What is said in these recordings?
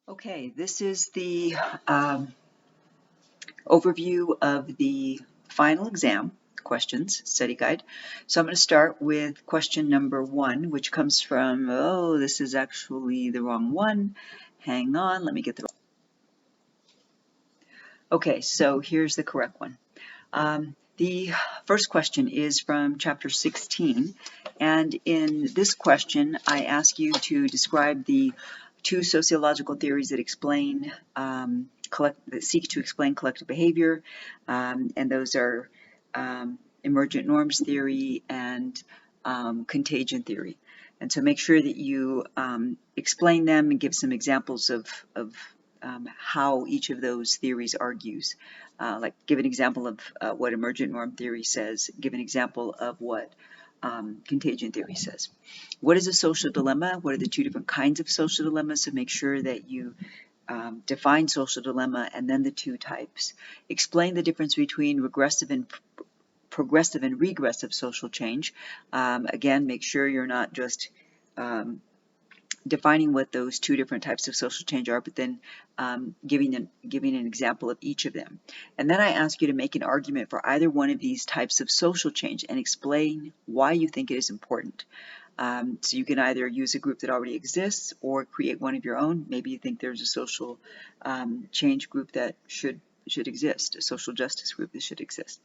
Okay, this is the overview of the final exam questions study guide. So I'm going to start with question number 1, which comes from, oh, this is actually the wrong one. Hang on, let me get the. Okay, so here's the correct one. The first question is from chapter 16, and in this question, I ask you to describe the two sociological theories that explain that seek to explain collective behavior, and those are emergent norms theory and contagion theory. And so make sure that you explain them and give some examples of how each of those theories argues. Like give an example of what emergent norm theory says, give an example of what contagion theory says. What is a social dilemma? What are the two different kinds of social dilemmas? So make sure that you define social dilemma and then the two types. Explain the difference between progressive and regressive social change. Again, make sure you're not just defining what those two different types of social change are, but then giving an example of each of them. And then I ask you to make an argument for either one of these types of social change and explain why you think it is important. So you can either use a group that already exists or create one of your own. Maybe you think there's a social change group that should exist, a social justice group that should exist.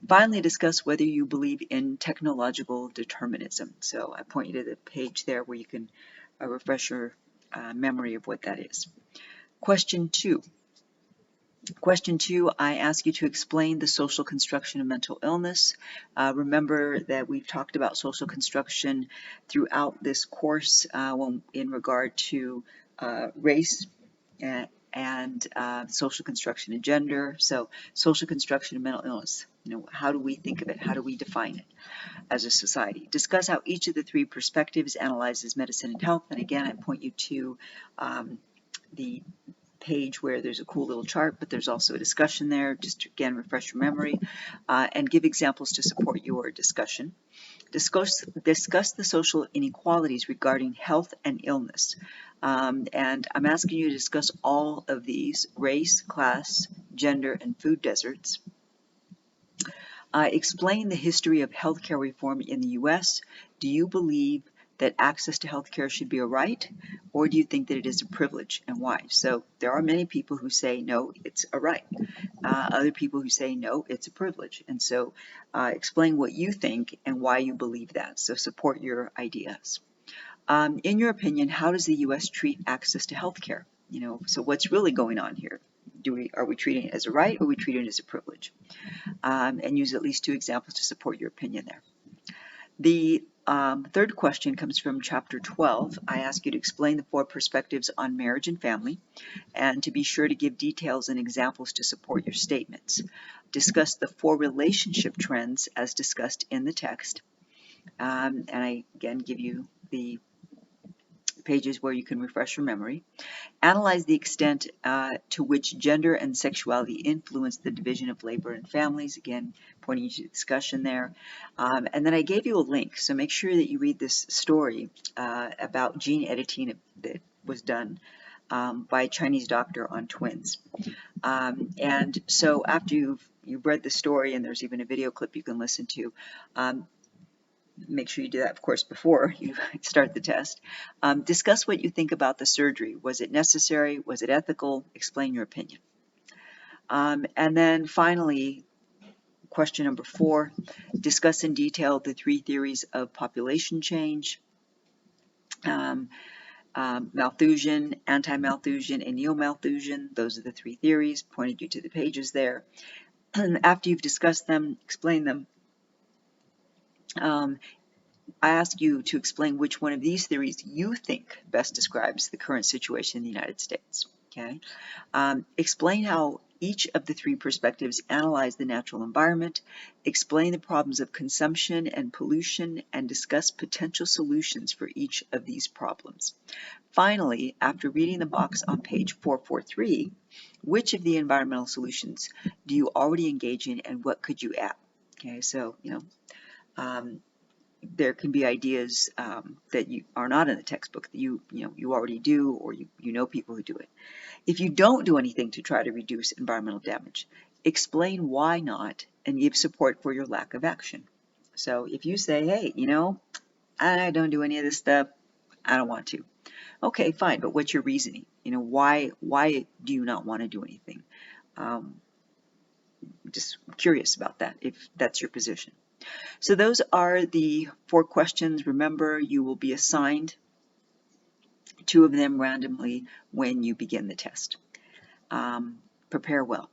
Finally, discuss whether you believe in technological determinism. So I point you to the page there where you can refresh your memory of what that is. Question 2. Question 2, I ask you to explain the social construction of mental illness. Remember that we've talked about social construction throughout this course in regard to race and social construction and gender. So social construction of mental illness, how do we think of it? How do we define it as a society? Discuss how each of the three perspectives analyzes medicine and health. And again, I point you to the page where there's a cool little chart, but there's also a discussion there, just to, again, refresh your memory, and give examples to support your discussion. Discuss the social inequalities regarding health and illness. And I'm asking you to discuss all of these: race, class, gender, and food deserts. Explain the history of healthcare reform in the U.S. Do you believe that access to healthcare should be a right, or do you think that it is a privilege, and why? So there are many people who say no, it's a right. Other people who say no, it's a privilege. And so explain what you think and why you believe that. So support your ideas. In your opinion, how does the U.S. treat access to healthcare? So what's really going on here? Are we treating it as a right, or are we treating it as a privilege? And use at least two examples to support your opinion there. The third question comes from chapter 12. I ask you to explain the 4 perspectives on marriage and family, and to be sure to give details and examples to support your statements. Discuss the 4 relationship trends as discussed in the text. And I again give you the pages where you can refresh your memory. Analyze the extent to which gender and sexuality influence the division of labor and families. Again, pointing you to the discussion there. And then I gave you a link, so make sure that you read this story about gene editing that was done by a Chinese doctor on twins. And so after you've read the story, and there's even a video clip you can listen to, make sure you do that, of course, before you start the test. Discuss what you think about the surgery. Was it necessary? Was it ethical? Explain your opinion. And then finally, question number 4, discuss in detail the 3 theories of population change, Malthusian, anti-Malthusian, and neo-Malthusian. Those are the 3 theories. Pointed you to the pages there. After you've discussed them, explain them. I ask you to explain which one of these theories you think best describes the current situation in the United States. Okay? Explain how each of the 3 perspectives analyze the natural environment, explain the problems of consumption and pollution, and discuss potential solutions for each of these problems. Finally, after reading the box on page 443, which of the environmental solutions do you already engage in, and what could you add? Okay, so, there can be ideas that you are not in the textbook that you already do, or you know people who do it. If you don't do anything to try to reduce environmental damage, explain why not and give support for your lack of action. So if you say, hey, I don't do any of this stuff, I don't want to. Okay, fine, but what's your reasoning? Why do you not want to do anything? Just curious about that, if that's your position. So those are the 4 questions. Remember, you will be assigned 2 of them randomly when you begin the test. Prepare well.